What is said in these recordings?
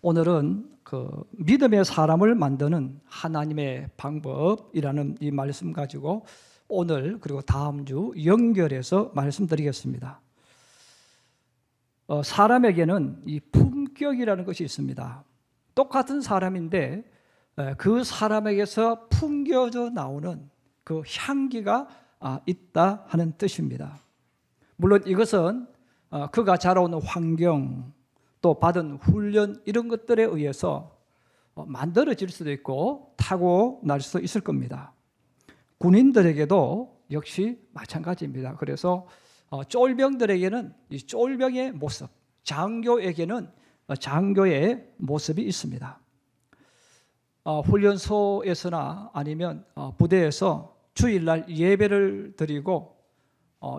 오늘은 그 믿음의 사람을 만드는 하나님의 방법이라는 이 말씀 가지고 오늘 그리고 다음 주 연결해서 말씀드리겠습니다. 사람에게는 이 품격이라는 것이 있습니다. 똑같은 사람인데 그 사람에게서 풍겨져 나오는 그 향기가 있다 하는 뜻입니다. 물론 이것은 그가 자라온 환경, 또 받은 훈련 이런 것들에 의해서 만들어질 수도 있고 타고날 수도 있을 겁니다. 군인들에게도 역시 마찬가지입니다. 그래서 쫄병들에게는 이 쫄병의 모습, 장교에게는 장교의 모습이 있습니다. 훈련소에서나 아니면 부대에서 주일날 예배를 드리고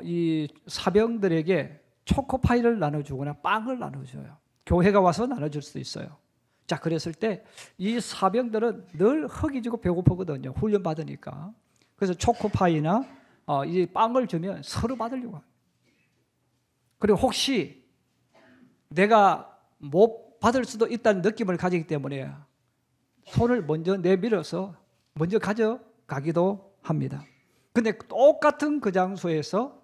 이 사병들에게 초코파이를 나눠주거나 빵을 나눠줘요. 교회가 와서 나눠줄 수도 있어요. 자, 그랬을 때 이 사병들은 늘 허기지고 배고프거든요. 훈련 받으니까. 그래서 초코파이나 이 빵을 주면 서로 받으려고 합니다. 그리고 혹시 내가 못 받을 수도 있다는 느낌을 가지기 때문에 손을 먼저 내밀어서 먼저 가져가기도 합니다. 근데 똑같은 그 장소에서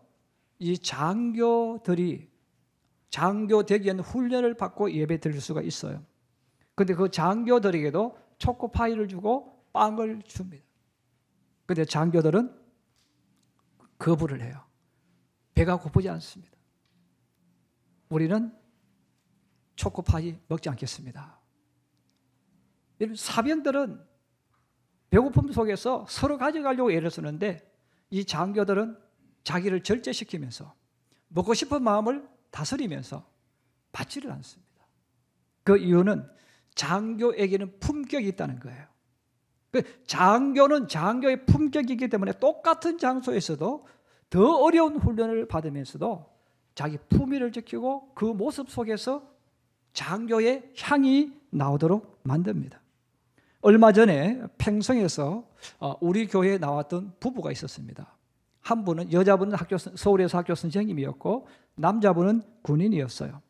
이 장교들이 장교 되기 위한 훈련을 받고 예배 드릴 수가 있어요. 근데 그 장교들에게도 초코파이를 주고 빵을 줍니다. 근데 장교들은 거부를 해요. 배가 고프지 않습니다. 우리는 초코파이 먹지 않겠습니다. 사병들은 배고픔 속에서 서로 가져가려고 애를 쓰는데 이 장교들은 자기를 절제시키면서 먹고 싶은 마음을 다스리면서 받지를 않습니다. 그 이유는 장교에게는 품격이 있다는 거예요. 장교는 장교의 품격이기 때문에 똑같은 장소에서도 더 어려운 훈련을 받으면서도 자기 품위를 지키고 그 모습 속에서 장교의 향이 나오도록 만듭니다. 얼마 전에 팽성에서 우리 교회에 나왔던 부부가 있었습니다. 한 분은 여자분은 서울에서 학교 선생님이었고 남자분은 군인이었어요.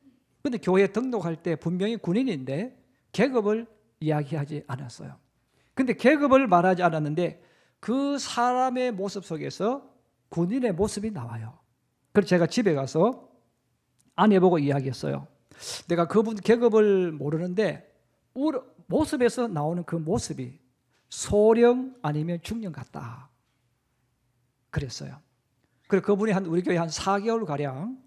그런데 교회에 등록할 때 분명히 군인인데 계급을 이야기하지 않았어요. 근데 계급을 말하지 않았는데 그 사람의 모습 속에서 군인의 모습이 나와요. 그래서 제가 집에 가서 아내 보고 이야기했어요. 내가 그분 계급을 모르는데 모습에서 나오는 그 모습이 소령 아니면 중령 같다. 그랬어요. 그래서 그분이 우리 교회 한 4개월 가량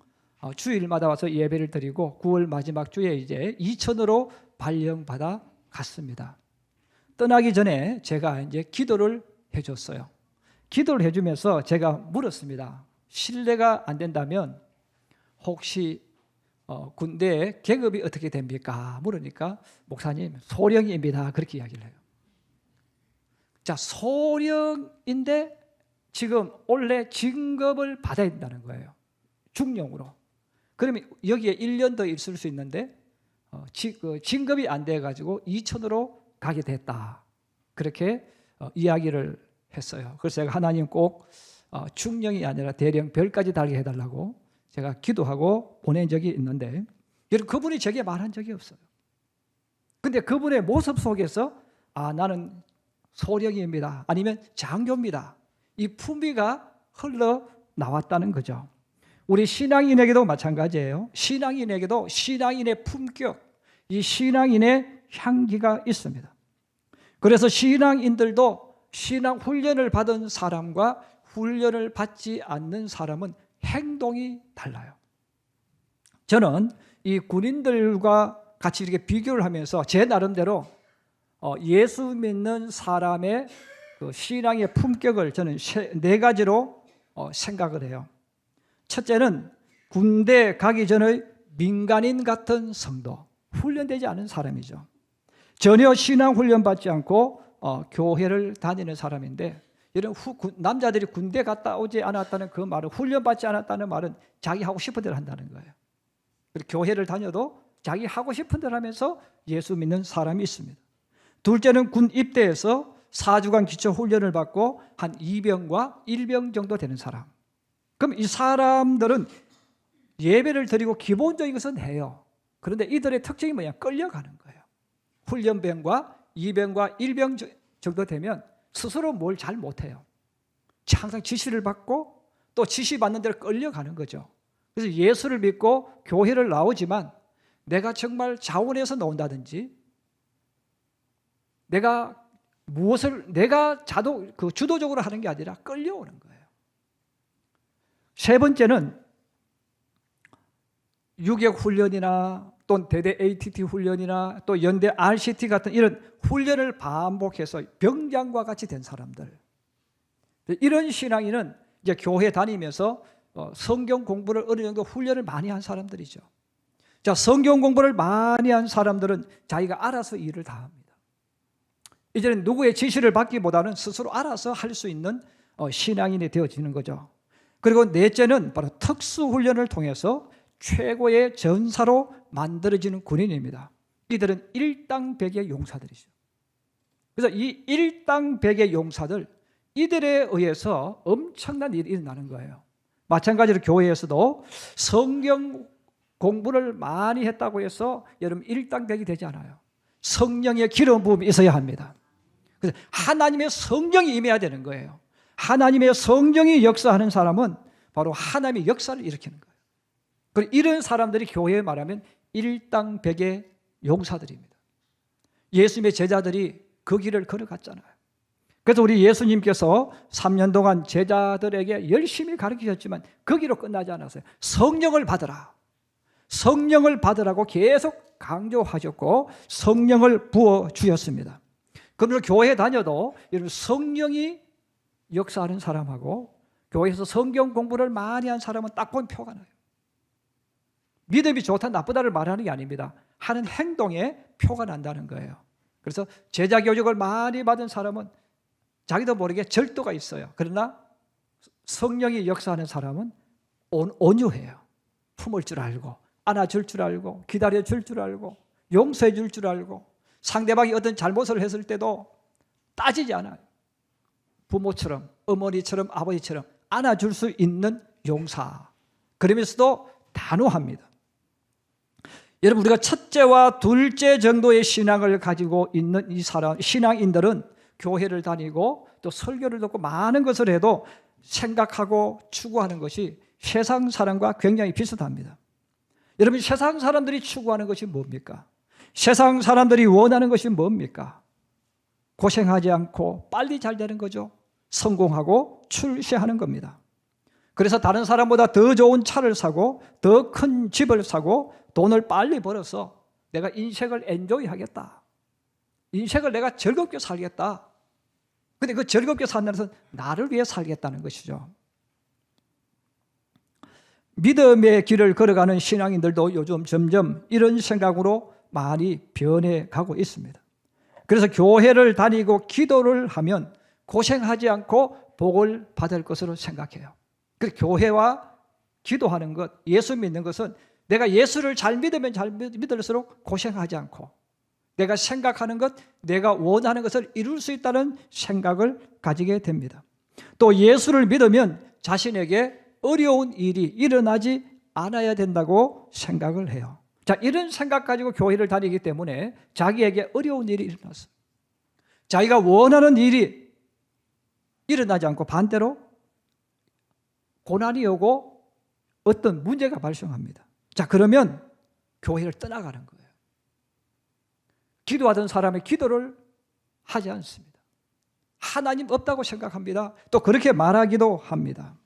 주일마다 와서 예배를 드리고 9월 마지막 주에 이제 이천으로 발령받아 갔습니다. 떠나기 전에 제가 이제 기도를 해줬어요. 기도를 해주면서 제가 물었습니다. 실례가 안 된다면 혹시 군대 계급이 어떻게 됩니까? 물으니까 목사님 소령입니다. 그렇게 이야기를 해요. 자, 소령인데 지금 원래 진급을 받아야 된다는 거예요. 중령으로. 그러면 여기에 1년 더 있을 수 있는데 진급이 안 돼가지고 2천으로 가게 됐다. 그렇게 이야기를 했어요. 그래서 제가 하나님 꼭 중령이 아니라 대령 별까지 달게 해달라고 제가 기도하고 보낸 적이 있는데 여러분 그분이 제게 말한 적이 없어요. 근데 그분의 모습 속에서 나는 소령입니다. 아니면 장교입니다. 이 품위가 흘러나왔다는 거죠. 우리 신앙인에게도 마찬가지예요. 신앙인에게도 신앙인의 품격, 이 신앙인의 향기가 있습니다. 그래서 신앙인들도 신앙 훈련을 받은 사람과 훈련을 받지 않는 사람은 행동이 달라요. 저는 이 군인들과 같이 이렇게 비교를 하면서 제 나름대로 예수 믿는 사람의 그 신앙의 품격을 저는 4가지로 생각을 해요. 첫째는 군대 가기 전의 민간인 같은 성도, 훈련되지 않은 사람이죠. 전혀 신앙 훈련 받지 않고 교회를 다니는 사람인데 이런 남자들이 군대 갔다 오지 않았다는 그 말은 훈련 받지 않았다는 말은 자기 하고 싶은 대로 한다는 거예요. 교회를 다녀도 자기 하고 싶은 대로 하면서 예수 믿는 사람이 있습니다. 둘째는 군 입대해서 4주간 기초 훈련을 받고 한 2병과 1병 정도 되는 사람. 그럼 이 사람들은 예배를 드리고 기본적인 것은 해요. 그런데 이들의 특징이 뭐냐? 끌려가는 거예요. 훈련병과 2병과 1병 정도 되면 스스로 뭘 잘 못해요. 항상 지시를 받고 또 지시받는 대로 끌려가는 거죠. 그래서 예수를 믿고 교회를 나오지만 내가 정말 자원해서 나온다든지 내가 주도적으로 하는 게 아니라 끌려오는 거예요. 세 번째는 유격 훈련이나 또 대대 ATT 훈련이나 또 연대 RCT 같은 이런 훈련을 반복해서 병장과 같이 된 사람들, 이런 신앙인은 이제 교회 다니면서 성경 공부를 어느 정도 훈련을 많이 한 사람들이죠. 자, 성경 공부를 많이 한 사람들은 자기가 알아서 일을 다 합니다. 이제는 누구의 지시를 받기보다는 스스로 알아서 할 수 있는 신앙인이 되어지는 거죠. 그리고 넷째는 바로 특수훈련을 통해서 최고의 전사로 만들어지는 군인입니다. 이들은 일당백의 용사들이죠. 그래서 이 일당백의 용사들, 이들에 의해서 엄청난 일이 일어나는 거예요. 마찬가지로 교회에서도 성경 공부를 많이 했다고 해서 여러분 일당백이 되지 않아요. 성령의 기름 부음이 있어야 합니다. 그래서 하나님의 성령이 임해야 되는 거예요. 하나님의 성령이 역사하는 사람은 바로 하나님의 역사를 일으키는 거예요. 그리고 이런 사람들이 교회에 말하면 일당백의 용사들입니다. 예수님의 제자들이 그 길을 걸어갔잖아요. 그래서 우리 예수님께서 3년 동안 제자들에게 열심히 가르치셨지만 거기로 끝나지 않았어요. 성령을 받으라. 성령을 받으라고 계속 강조하셨고 성령을 부어주셨습니다. 그러므로 교회 다녀도 여러분 성령이 역사하는 사람하고 교회에서 성경 공부를 많이 한 사람은 딱 보면 표가 나요. 믿음이 좋다 나쁘다를 말하는 게 아닙니다. 하는 행동에 표가 난다는 거예요. 그래서 제자 교육을 많이 받은 사람은 자기도 모르게 절도가 있어요. 그러나 성령이 역사하는 사람은 온유해요. 품을 줄 알고 안아줄 줄 알고 기다려줄 줄 알고 용서해 줄 줄 알고 상대방이 어떤 잘못을 했을 때도 따지지 않아요. 부모처럼 어머니처럼 아버지처럼 안아줄 수 있는 용사. 그러면서도 단호합니다. 여러분, 우리가 첫째와 둘째 정도의 신앙을 가지고 있는 이 사람, 신앙인들은 교회를 다니고 또 설교를 듣고 많은 것을 해도 생각하고 추구하는 것이 세상 사람과 굉장히 비슷합니다. 여러분, 세상 사람들이 추구하는 것이 뭡니까? 세상 사람들이 원하는 것이 뭡니까? 고생하지 않고 빨리 잘 되는 거죠. 성공하고 출세하는 겁니다. 그래서 다른 사람보다 더 좋은 차를 사고 더 큰 집을 사고 돈을 빨리 벌어서 내가 인생을 엔조이 하겠다. 인생을 내가 즐겁게 살겠다. 근데 그 즐겁게 산다는 것은 나를 위해 살겠다는 것이죠. 믿음의 길을 걸어가는 신앙인들도 요즘 점점 이런 생각으로 많이 변해가고 있습니다. 그래서 교회를 다니고 기도를 하면 고생하지 않고 복을 받을 것으로 생각해요. 그래서 교회와 기도하는 것, 예수 믿는 것은 내가 예수를 잘 믿으면 잘 믿을수록 고생하지 않고 내가 생각하는 것, 내가 원하는 것을 이룰 수 있다는 생각을 가지게 됩니다. 또 예수를 믿으면 자신에게 어려운 일이 일어나지 않아야 된다고 생각을 해요. 자, 이런 생각 가지고 교회를 다니기 때문에 자기에게 어려운 일이 일어났어요. 자기가 원하는 일이 일어나지 않고 반대로 고난이 오고 어떤 문제가 발생합니다. 자, 그러면 교회를 떠나가는 거예요. 기도하던 사람의 기도를 하지 않습니다. 하나님 없다고 생각합니다. 또 그렇게 말하기도 합니다.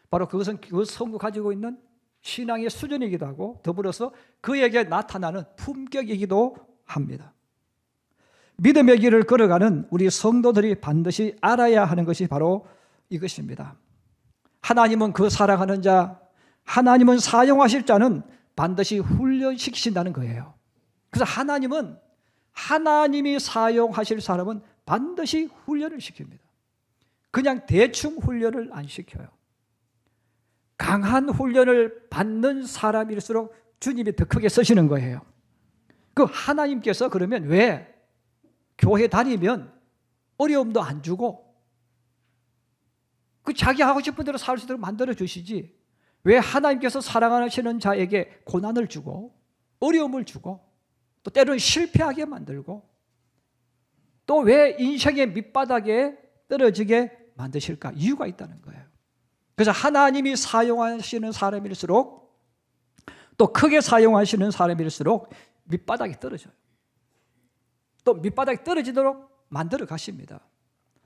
바로 그것은 그 성도 가지고 있는 신앙의 수준이기도 하고 더불어서 그에게 나타나는 품격이기도 합니다. 믿음의 길을 걸어가는 우리 성도들이 반드시 알아야 하는 것이 바로 이것입니다. 하나님은 그 사랑하는 자, 하나님은 사용하실 자는 반드시 훈련시키신다는 거예요. 그래서 하나님이 사용하실 사람은 반드시 훈련을 시킵니다. 그냥 대충 훈련을 안 시켜요. 강한 훈련을 받는 사람일수록 주님이 더 크게 쓰시는 거예요. 그 하나님께서 그러면 왜 교회 다니면 어려움도 안 주고 그 자기 하고 싶은 대로 살 수 있도록 만들어 주시지, 왜 하나님께서 사랑하시는 자에게 고난을 주고 어려움을 주고 또 때로는 실패하게 만들고 또 왜 인생의 밑바닥에 떨어지게 만드실까? 이유가 있다는 거예요. 그래서 하나님이 사용하시는 사람일수록 또 크게 사용하시는 사람일수록 밑바닥에 떨어져요. 또 밑바닥에 떨어지도록 만들어 가십니다.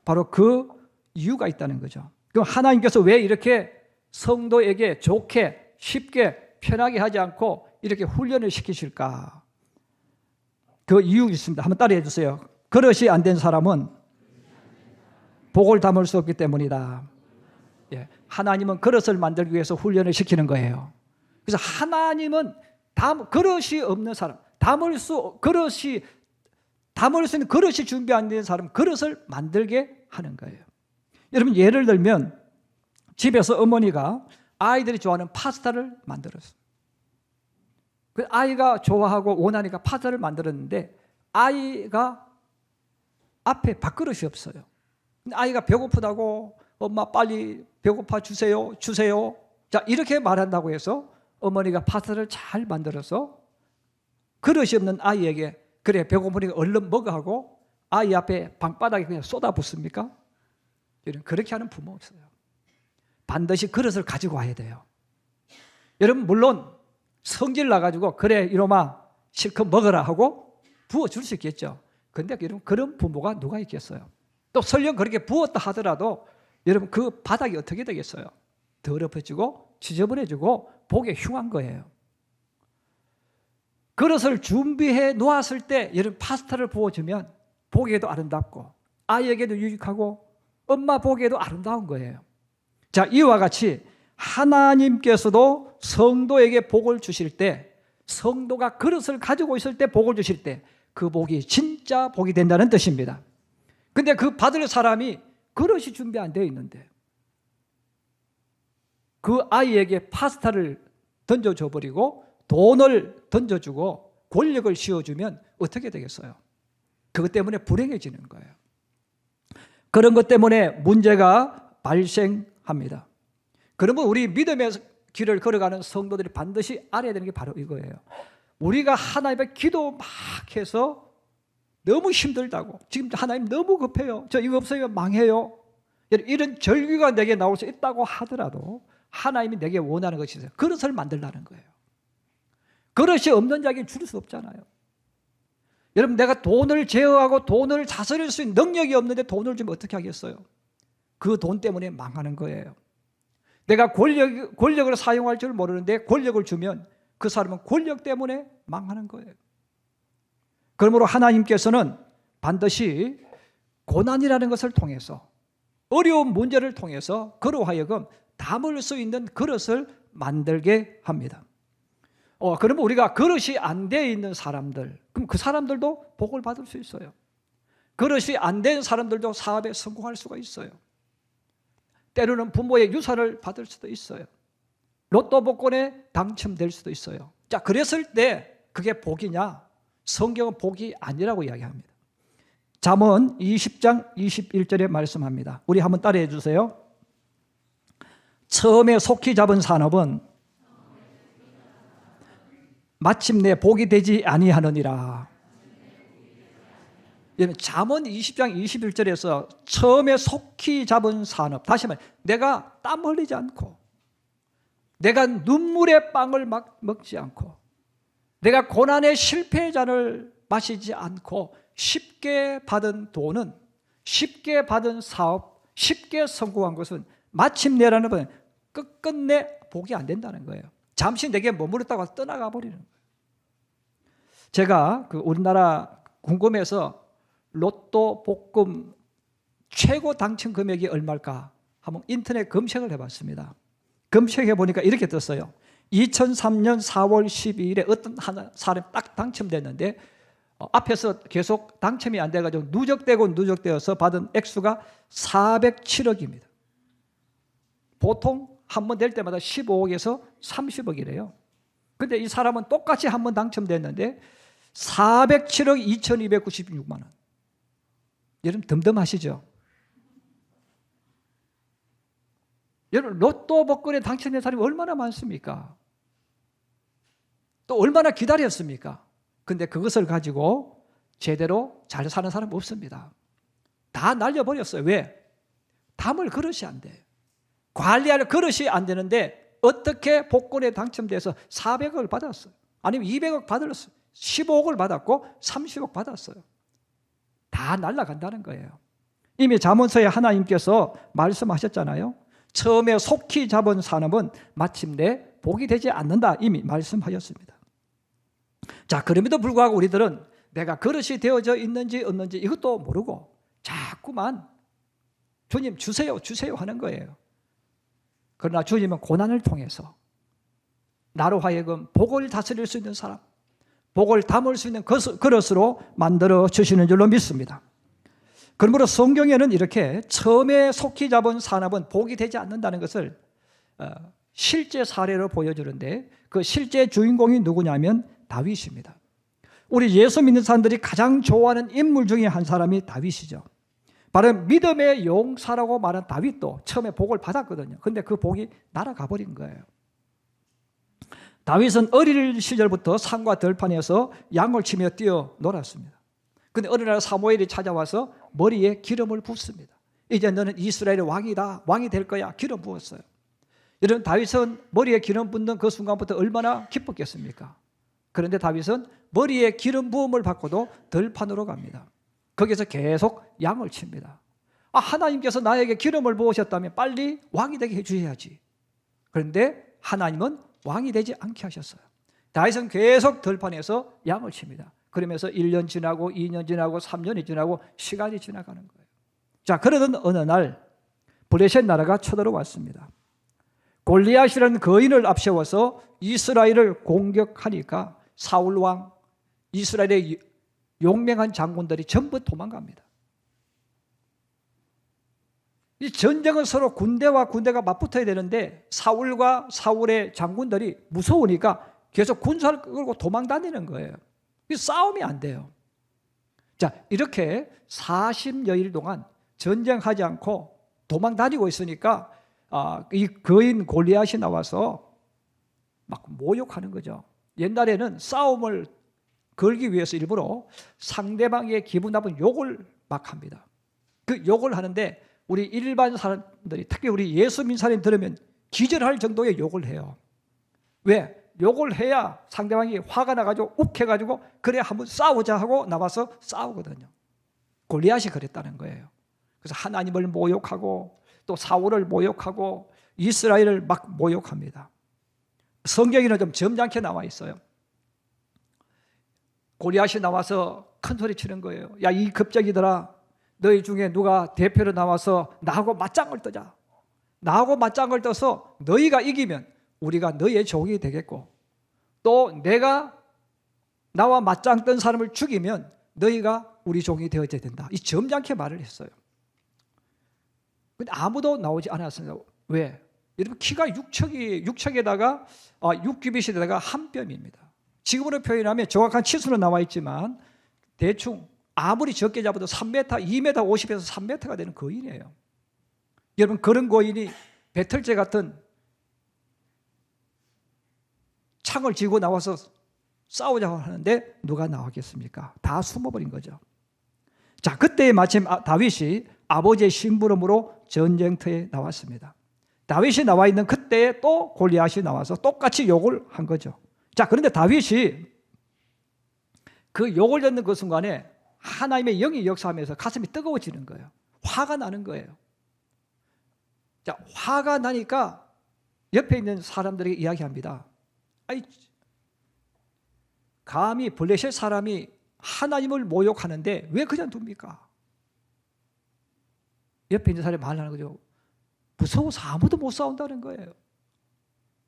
바로 그 이유가 있다는 거죠. 그럼 하나님께서 왜 이렇게 성도에게 좋게 쉽게 편하게 하지 않고 이렇게 훈련을 시키실까? 그 이유가 있습니다. 한번 따라해 주세요. 그릇이 안 된 사람은 복을 담을 수 없기 때문이다. 예, 하나님은 그릇을 만들기 위해서 훈련을 시키는 거예요. 그래서 하나님은 그릇이 없는 사람, 담을 수 있는 그릇이 준비 안 된 사람, 그릇을 만들게 하는 거예요. 여러분, 예를 들면 집에서 어머니가 아이들이 좋아하는 파스타를 만들었어요. 그 아이가 좋아하고 원하니까 파스타를 만들었는데 아이가 앞에 밥그릇이 없어요. 아이가 배고프다고 엄마 빨리 배고파 주세요. 자, 이렇게 말한다고 해서 어머니가 파스타를 잘 만들어서 그릇이 없는 아이에게 그래 배고프니까 얼른 먹어 하고 아이 앞에 방바닥에 그냥 쏟아붓습니까? 그렇게 하는 부모 없어요. 반드시 그릇을 가지고 와야 돼요. 여러분, 물론 성질 나가지고 그래 이놈아 실컷 먹어라 하고 부어줄 수 있겠죠. 그런데 여러분, 그런 부모가 누가 있겠어요? 또 설령 그렇게 부었다 하더라도 여러분, 그 바닥이 어떻게 되겠어요? 더럽혀지고 지저분해지고 보기에 흉한 거예요. 그릇을 준비해 놓았을 때 여러분, 파스타를 부어주면 보기에도 아름답고 아이에게도 유익하고 엄마 보기에도 아름다운 거예요. 자, 이와 같이 하나님께서도 성도에게 복을 주실 때, 성도가 그릇을 가지고 있을 때 복을 주실 때 그 복이 진짜 복이 된다는 뜻입니다. 근데 그 받을 사람이 그릇이 준비 안 되어 있는데 그 아이에게 파스타를 던져줘 버리고 돈을 던져주고 권력을 씌워주면 어떻게 되겠어요? 그것 때문에 불행해지는 거예요. 그런 것 때문에 문제가 발생합니다. 그러면 우리 믿음의 길을 걸어가는 성도들이 반드시 알아야 되는 게 바로 이거예요. 우리가 하나님 앞에 기도 막 해서 너무 힘들다고, 지금 하나님 너무 급해요, 저 이거 없으면 망해요, 이런 절규가 내게 나올 수 있다고 하더라도 하나님이 내게 원하는 것이 있어요. 그릇을 만들라는 거예요. 그릇이 없는 자에게 줄 수 없잖아요. 여러분, 내가 돈을 제어하고 돈을 다스릴 수 있는 능력이 없는데 돈을 주면 어떻게 하겠어요? 그 돈 때문에 망하는 거예요. 내가 권력을 사용할 줄 모르는데 권력을 주면 그 사람은 권력 때문에 망하는 거예요. 그러므로 하나님께서는 반드시 고난이라는 것을 통해서, 어려운 문제를 통해서 그로 하여금 담을 수 있는 그릇을 만들게 합니다. 그러면 우리가 그릇이 안 돼 있는 사람들, 그럼 그 사람들도 복을 받을 수 있어요. 그릇이 안 된 사람들도 사업에 성공할 수가 있어요. 때로는 부모의 유산을 받을 수도 있어요. 로또 복권에 당첨될 수도 있어요. 자, 그랬을 때 그게 복이냐? 성경은 복이 아니라고 이야기합니다. 잠언 20장 21절에 말씀합니다. 우리 한번 따라해 주세요. 처음에 속히 잡은 산업은 마침내 복이 되지 아니하느니라. 잠언 20장 21절에서 처음에 속히 잡은 산업, 다시 말해 내가 땀 흘리지 않고, 내가 눈물의 빵을 먹지 않고, 내가 고난의 실패의 잔을 마시지 않고 쉽게 받은 돈은, 쉽게 받은 사업, 쉽게 성공한 것은 마침내라는 건 끝끝내 복이 안 된다는 거예요. 잠시 내게 머무르다가 떠나가 버리는 거예요. 제가 우리나라 궁금해서 로또 복금 최고 당첨 금액이 얼마일까 한번 인터넷 검색을 해봤습니다. 검색해 보니까 이렇게 떴어요. 2003년 4월 12일에 어떤 사람이 딱 당첨됐는데 앞에서 계속 당첨이 안 돼가지고 누적되어서 받은 액수가 407억입니다. 보통 한 번 될 때마다 15억에서 30억이래요. 근데 이 사람은 똑같이 한 번 당첨됐는데 407억 2296만 원. 여러분 덤덤하시죠? 여러분 로또 복권에 당첨된 사람이 얼마나 많습니까? 또 얼마나 기다렸습니까? 근데 그것을 가지고 제대로 잘 사는 사람 없습니다. 다 날려버렸어요. 왜? 담을 그릇이 안 돼. 관리할 그릇이 안 되는데 어떻게 복권에 당첨돼서 400억을 받았어요. 아니면 200억 받았어요. 15억을 받았고 30억 받았어요. 다 날아간다는 거예요. 이미 잠언서에 하나님께서 말씀하셨잖아요. 처음에 속히 잡은 사람은 마침내 복이 되지 않는다. 이미 말씀하셨습니다. 자, 그럼에도 불구하고 우리들은 내가 그릇이 되어져 있는지 없는지 이것도 모르고 자꾸만 주님 주세요 주세요 하는 거예요. 그러나 주님은 고난을 통해서 나로 하여금 복을 다스릴 수 있는 사람, 복을 담을 수 있는 그릇으로 만들어 주시는 줄로 믿습니다. 그러므로 성경에는 이렇게 처음에 속히 잡은 사람은 복이 되지 않는다는 것을 실제 사례로 보여주는데 그 실제 주인공이 누구냐면 다윗입니다. 우리 예수 믿는 사람들이 가장 좋아하는 인물 중에 한 사람이 다윗이죠. 바로 믿음의 용사라고 말한 다윗도 처음에 복을 받았거든요. 그런데 그 복이 날아가 버린 거예요. 다윗은 어릴 시절부터 산과 들판에서 양을 치며 뛰어 놀았습니다. 그런데 어느 날 사무엘이 찾아와서 머리에 기름을 붓습니다. 이제 너는 이스라엘의 왕이다. 왕이 될 거야. 기름 부었어요. 여러분, 다윗은 머리에 기름 붓는 그 순간부터 얼마나 기뻤겠습니까? 그런데 다윗은 머리에 기름 부음을 받고도 들판으로 갑니다. 거기서 계속 양을 칩니다. 하나님께서 나에게 기름을 부으셨다면 빨리 왕이 되게 해주셔야지. 그런데 하나님은 왕이 되지 않게 하셨어요. 다윗은 계속 들판에서 양을 칩니다. 그러면서 1년 지나고 2년 지나고 3년이 지나고 시간이 지나가는 거예요. 자, 그러던 어느 날 블레셋 나라가 쳐들어왔습니다. 골리앗이라는 거인을 앞세워서 이스라엘을 공격하니까 사울 왕, 이스라엘의 용맹한 장군들이 전부 도망갑니다. 이 전쟁은 서로 군대와 군대가 맞붙어야 되는데 사울과 사울의 장군들이 무서우니까 계속 군사를 끌고 도망다니는 거예요. 싸움이 안 돼요. 자, 이렇게 40여일 동안 전쟁하지 않고 도망다니고 있으니까 이 거인 골리앗이 나와서 막 모욕하는 거죠. 옛날에는 싸움을 걸기 위해서 일부러 상대방의 기분 나쁜 욕을 막 합니다. 그 욕을 하는데 우리 일반 사람들이, 특히 우리 예수 믿는 사람이 들으면 기절할 정도의 욕을 해요. 왜? 욕을 해야 상대방이 화가 나가지고 욱해가지고 그래 한번 싸우자 하고 나와서 싸우거든요. 골리앗이 그랬다는 거예요. 그래서 하나님을 모욕하고 또 사울을 모욕하고 이스라엘을 막 모욕합니다. 성경에는 좀 점잖게 나와 있어요. 골리앗이 나와서 큰 소리 치는 거예요. 야, 이 겁쟁이들아, 너희 중에 누가 대표로 나와서 나하고 맞짱을 뜨자. 나하고 맞짱을 떠서 너희가 이기면 우리가 너희의 종이 되겠고, 또 내가 나와 맞짱 뜬 사람을 죽이면 너희가 우리 종이 되어야 된다. 이 점잖게 말을 했어요. 근데 아무도 나오지 않았습니다. 왜? 여러분, 키가 6척에다가 6규빗에다가 한 뼘입니다. 지금으로 표현하면 정확한 치수는 나와 있지만 대충 아무리 적게 잡아도 3m, 2m 50에서 3m가 되는 거인이에요. 여러분, 그런 거인이 배틀제 같은 창을 쥐고 나와서 싸우자고 하는데 누가 나왔겠습니까? 다 숨어버린 거죠. 자, 그때 마침 다윗이 아버지의 심부름으로 전쟁터에 나왔습니다. 다윗이 나와 있는 그때에 또 골리앗이 나와서 똑같이 욕을 한 거죠. 자, 그런데 다윗이 그 욕을 듣는 그 순간에 하나님의 영이 역사하면서 가슴이 뜨거워지는 거예요. 화가 나는 거예요. 자, 화가 나니까 옆에 있는 사람들에게 이야기합니다. 아이, 감히 블레셋 사람이 하나님을 모욕하는데 왜 그냥 둡니까? 옆에 있는 사람이 말하는 거죠. 무서워서 아무도 못 싸운다는 거예요.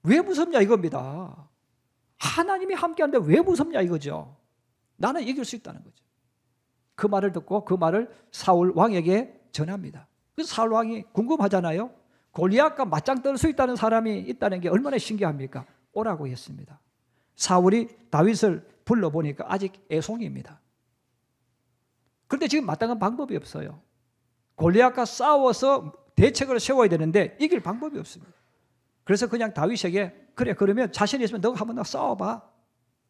왜 무섭냐 이겁니다. 하나님이 함께하는데 왜 무섭냐 이거죠. 나는 이길 수 있다는 거죠. 그 말을 듣고 그 말을 사울 왕에게 전합니다. 그래서 사울 왕이 궁금하잖아요. 골리앗과 맞짱 뜰 수 있다는 사람이 있다는 게 얼마나 신기합니까? 오라고 했습니다. 사울이 다윗을 불러보니까 아직 애송입니다. 그런데 지금 마땅한 방법이 없어요. 골리앗과 싸워서 대책을 세워야 되는데 이길 방법이 없습니다. 그래서 그냥 다윗에게 그래, 그러면 자신 있으면 너가 한번 싸워봐.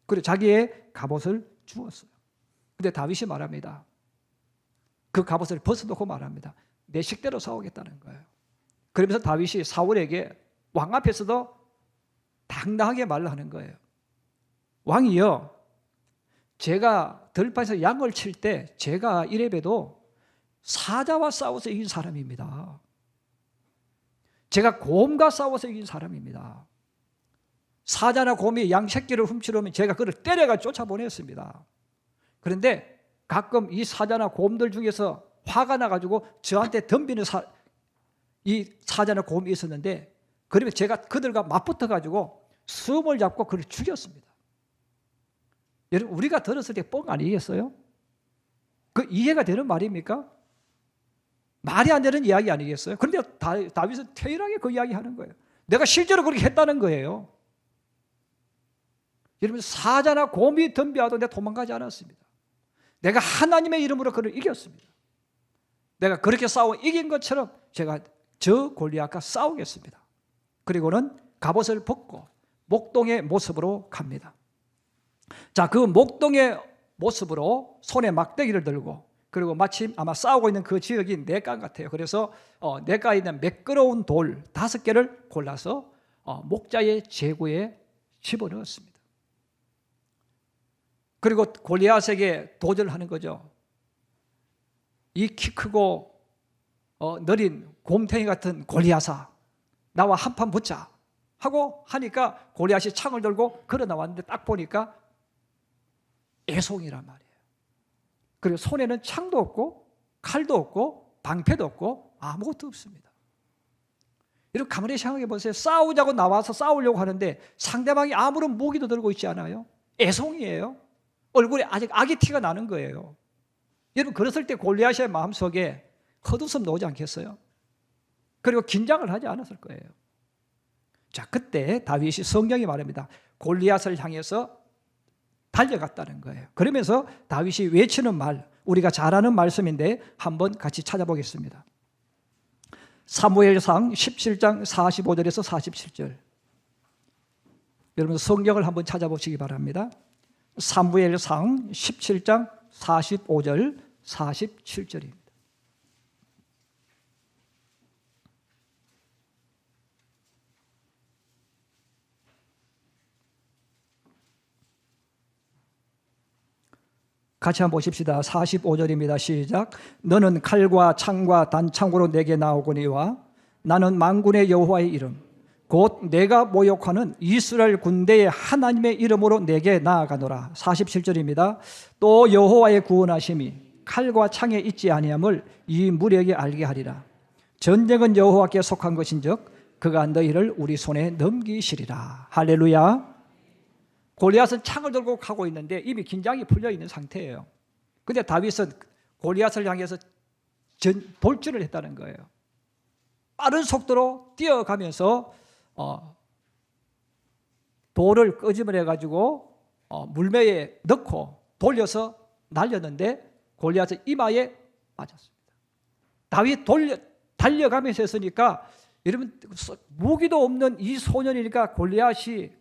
그래, 자기의 갑옷을 죽었어요. 근데 다윗이 말합니다. 그 갑옷을 벗어놓고 말합니다. 내 식대로 싸우겠다는 거예요. 그러면서 다윗이 사울에게 왕 앞에서도 당당하게 말을 하는 거예요. 왕이여, 제가 들판에서 양을 칠 때 제가 이래봬도 사자와 싸워서 이긴 사람입니다. 제가 곰과 싸워서 이긴 사람입니다. 사자나 곰이 양 새끼를 훔치려 오면 제가 그를 때려가 쫓아보냈습니다. 그런데 가끔 이 사자나 곰들 중에서 화가 나가지고 저한테 덤비는 이 사자나 곰이 있었는데, 그러면 제가 그들과 맞붙어가지고 숨을 잡고 그를 죽였습니다. 여러분, 우리가 들었을 때 뻥 아니겠어요? 그 이해가 되는 말입니까? 말이 안 되는 이야기 아니겠어요? 그런데 다윗은 태연하게 그 이야기 하는 거예요. 내가 실제로 그렇게 했다는 거예요. 여러분, 사자나 곰이 덤벼와도 내가 도망가지 않았습니다. 내가 하나님의 이름으로 그를 이겼습니다. 내가 그렇게 싸워 이긴 것처럼 제가 저 골리앗과 싸우겠습니다. 그리고는 갑옷을 벗고 목동의 모습으로 갑니다. 자, 그 목동의 모습으로 손에 막대기를 들고, 그리고 마침 아마 싸우고 있는 그 지역이 냇가 같아요. 그래서 냇가에 있는 매끄러운 돌 5개를 골라서 목자의 제구에 집어넣었습니다. 그리고 골리앗에게 도전을 하는 거죠. 이 키 크고 느린 곰탱이 같은 골리앗아, 나와 한판 붙자 하고 하니까 골리앗이 창을 들고 걸어 나왔는데 딱 보니까 애송이란 말이에요. 그리고 손에는 창도 없고 칼도 없고 방패도 없고 아무것도 없습니다. 이렇게 가만히 생각해 보세요. 싸우자고 나와서 싸우려고 하는데 상대방이 아무런 무기도 들고 있지 않아요. 애송이에요. 얼굴에 아직 악의 티가 나는 거예요. 여러분, 그랬을 때 골리앗의 마음속에 헛웃음 나오지 않겠어요? 그리고 긴장을 하지 않았을 거예요. 자, 그때 다윗이, 성경이 말합니다, 골리앗을 향해서 달려갔다는 거예요. 그러면서 다윗이 외치는 말, 우리가 잘 아는 말씀인데 한번 같이 찾아보겠습니다. 사무엘상 17장 45절에서 47절. 여러분, 성경을 한번 찾아보시기 바랍니다. 사무엘상 17장 45절 47절입니다. 같이 한번 보십시다. 45절입니다. 시작. 너는 칼과 창과 단창으로 내게 나오거니와 나는 만군의 여호와의 이름 곧 내가 모욕하는 이스라엘 군대의 하나님의 이름으로 내게 나아가노라. 47절입니다. 또 여호와의 구원하심이 칼과 창에 있지 아니함을 이 무리에게 알게 하리라. 전쟁은 여호와께 속한 것인즉 그가 너희를 우리 손에 넘기시리라. 할렐루야. 골리앗은 창을 들고 가고 있는데 이미 긴장이 풀려 있는 상태예요. 그런데 다윗은 골리앗을 향해서 돌진을 했다는 거예요. 빠른 속도로 뛰어가면서 돌을 끄집어내 가지고 물매에 넣고 돌려서 날렸는데 골리앗의 이마에 맞았습니다. 다윗 달려가면서 했으니까, 여러분, 무기도 없는 이 소년이니까 골리앗이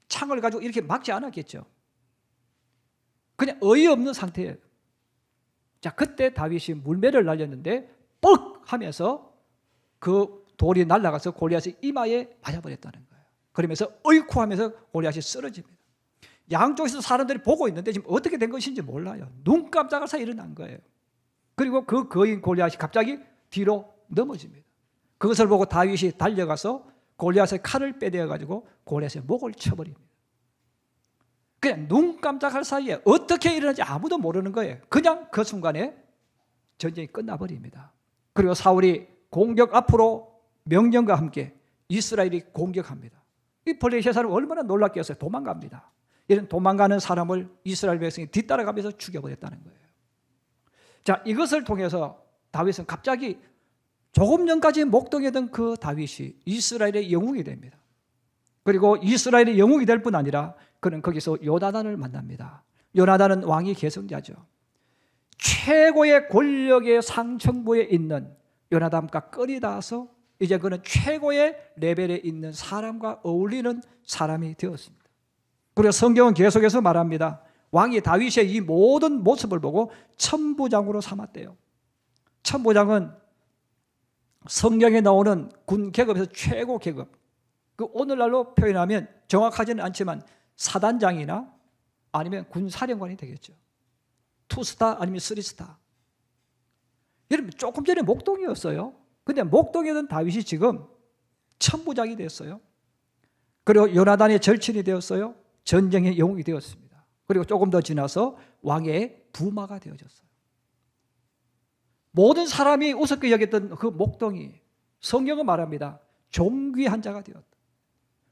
창을 가지고 이렇게 막지 않았겠죠. 그냥 어이없는 상태예요. 자, 그때 다윗이 물매를 날렸는데 뻑 하면서 그 돌이 날아가서 골리앗의 이마에 맞아버렸다는 거예요. 그러면서 어이쿠 하면서 골리앗이 쓰러집니다. 양쪽에서 사람들이 보고 있는데 지금 어떻게 된 것인지 몰라요. 눈 깜짝할 사이 일어난 거예요. 그리고 그 거인 골리앗이 갑자기 뒤로 넘어집니다. 그것을 보고 다윗이 달려가서 골리앗의 칼을 빼내어 가지고 골리앗의 목을 쳐버립니다. 그냥 눈 깜짝할 사이에 어떻게 일어나는지 아무도 모르는 거예요. 그냥 그 순간에 전쟁이 끝나버립니다. 그리고 사울이 공격 앞으로 명령과 함께 이스라엘이 공격합니다. 이 블레셋 사람은 얼마나 놀랐겠어요. 도망갑니다. 이런 도망가는 사람을 이스라엘 백성이 뒤따라가면서 죽여버렸다는 거예요. 자, 이것을 통해서 다윗은 갑자기 조금 전까지 목동이던 그 다윗이 이스라엘의 영웅이 됩니다. 그리고 이스라엘의 영웅이 될 뿐 아니라 그는 거기서 요나단을 만납니다. 요나단은 왕위 계승자죠. 최고의 권력의 상층부에 있는 요나단과 끈이 닿아서 이제 그는 최고의 레벨에 있는 사람과 어울리는 사람이 되었습니다. 그리고 성경은 계속해서 말합니다. 왕이 다윗의 이 모든 모습을 보고 천부장으로 삼았대요. 천부장은 성경에 나오는 군 계급에서 최고 계급. 그 오늘날로 표현하면 정확하지는 않지만 사단장이나 아니면 군사령관이 되겠죠. 투스타 아니면 쓰리스타. 여러분 조금 전에 목동이었어요. 근데 목동이던 다윗이 지금 천부장이 됐어요. 그리고 요나단의 절친이 되었어요. 전쟁의 영웅이 되었습니다. 그리고 조금 더 지나서 왕의 부마가 되어졌어요. 모든 사람이 우습게 여겼던 그 목동이 성경은 말합니다. 존귀한 자가 되었다.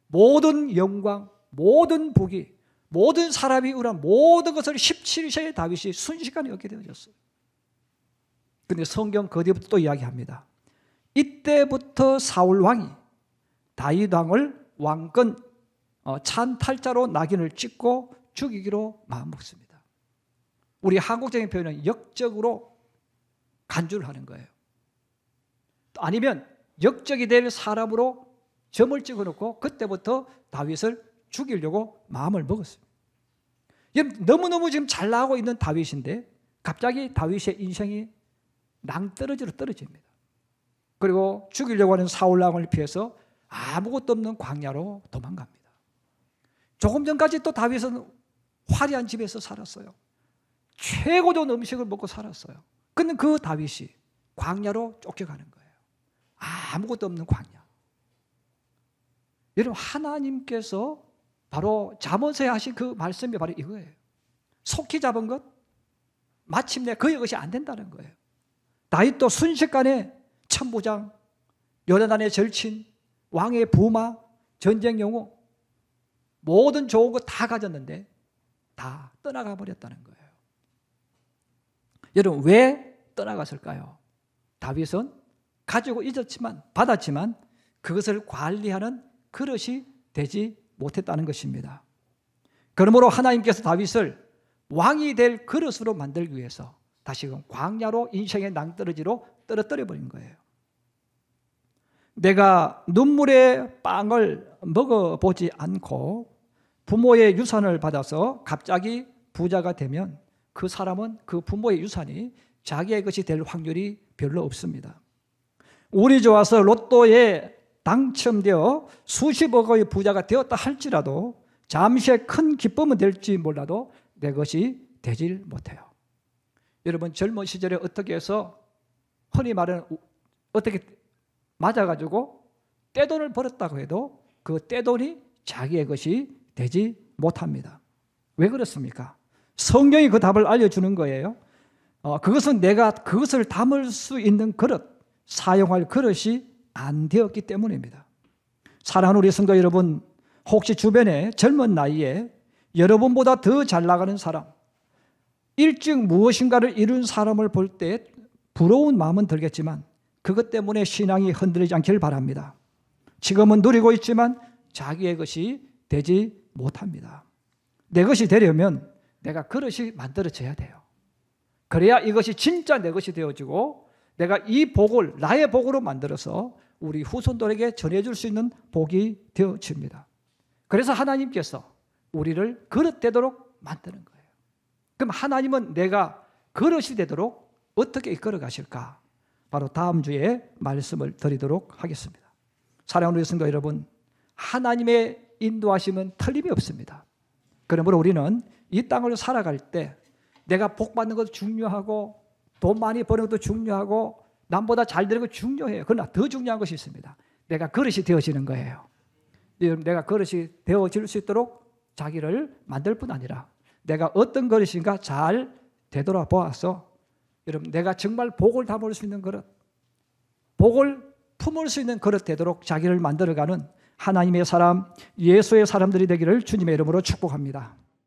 모든 영광, 모든 복이, 모든 사람이 우란 모든 것을 17세의 다윗이 순식간에 얻게 되어졌어요. 그런데 성경 그 뒤부터 또 이야기합니다. 이때부터 사울 왕이 다윗 왕을 왕권 찬탈자로 낙인을 찍고 죽이기로 마음먹습니다. 우리 한국적인 표현은 역적으로 간주를 하는 거예요. 아니면 역적이 될 사람으로 점을 찍어놓고 그때부터 다윗을 죽이려고 마음을 먹었습니다. 너무너무 지금 잘 나가고 있는 다윗인데 갑자기 다윗의 인생이 낭떠러지로 떨어집니다. 그리고 죽이려고 하는 사울 왕을 피해서 아무것도 없는 광야로 도망갑니다. 조금 전까지 또 다윗은 화려한 집에서 살았어요. 최고 좋은 음식을 먹고 살았어요. 근데 그 다윗이 광야로 쫓겨가는 거예요. 아무것도 없는 광야. 여러분 하나님께서 바로 잠언서에 하신 그 말씀이 바로 이거예요. 속히 잡은 것 마침내 그의 것이 안 된다는 거예요. 다윗도 순식간에 천부장, 요나단의 절친, 왕의 부마, 전쟁 영웅 모든 좋은 것 다 가졌는데 다 떠나가 버렸다는 거예요. 여러분 왜 떠나갔을까요? 다윗은 가지고 있었지만 받았지만 그것을 관리하는 그릇이 되지 못했다는 것입니다. 그러므로 하나님께서 다윗을 왕이 될 그릇으로 만들기 위해서 다시금 광야로 인생의 낭떠러지로 떨어뜨려 버린 거예요. 내가 눈물의 빵을 먹어보지 않고 부모의 유산을 받아서 갑자기 부자가 되면 그 사람은 그 부모의 유산이 자기의 것이 될 확률이 별로 없습니다. 운이 좋아서 로또에 당첨되어 수십억의 부자가 되었다 할지라도 잠시의 큰 기쁨은 될지 몰라도 내 것이 되질 못해요. 여러분 젊은 시절에 어떻게 해서 흔히 말하는 어떻게 맞아가지고 떼돈을 벌었다고 해도 그 떼돈이 자기의 것이 되지 못합니다. 왜 그렇습니까? 성경이 그 답을 알려주는 거예요. 그것은 내가 그것을 담을 수 있는 그릇, 사용할 그릇이 안 되었기 때문입니다. 사랑하는 우리 성도 여러분, 혹시 주변에 젊은 나이에 여러분보다 더 잘 나가는 사람, 일찍 무엇인가를 이룬 사람을 볼 때 부러운 마음은 들겠지만 그것 때문에 신앙이 흔들리지 않기를 바랍니다. 지금은 누리고 있지만 자기의 것이 되지 못합니다. 내 것이 되려면 내가 그릇이 만들어져야 돼요. 그래야 이것이 진짜 내 것이 되어지고 내가 이 복을 나의 복으로 만들어서 우리 후손들에게 전해줄 수 있는 복이 되어집니다. 그래서 하나님께서 우리를 그릇 되도록 만드는 거예요. 그럼 하나님은 내가 그릇이 되도록 어떻게 이끌어 가실까? 바로 다음 주에 말씀을 드리도록 하겠습니다. 사랑하는 우리 성도 여러분, 하나님의 인도하심은 틀림이 없습니다. 그러므로 우리는 이 땅을 살아갈 때 내가 복 받는 것도 중요하고 돈 많이 버는 것도 중요하고 남보다 잘 되는 것도 중요해요. 그러나 더 중요한 것이 있습니다. 내가 그릇이 되어지는 거예요. 내가 그릇이 되어질 수 있도록 자기를 만들 뿐 아니라 내가 어떤 그릇인가 잘 되돌아보아서 여러분 내가 정말 복을 담을 수 있는 그릇, 복을 품을 수 있는 그릇 되도록 자기를 만들어가는 하나님의 사람, 예수의 사람들이 되기를 주님의 이름으로 축복합니다.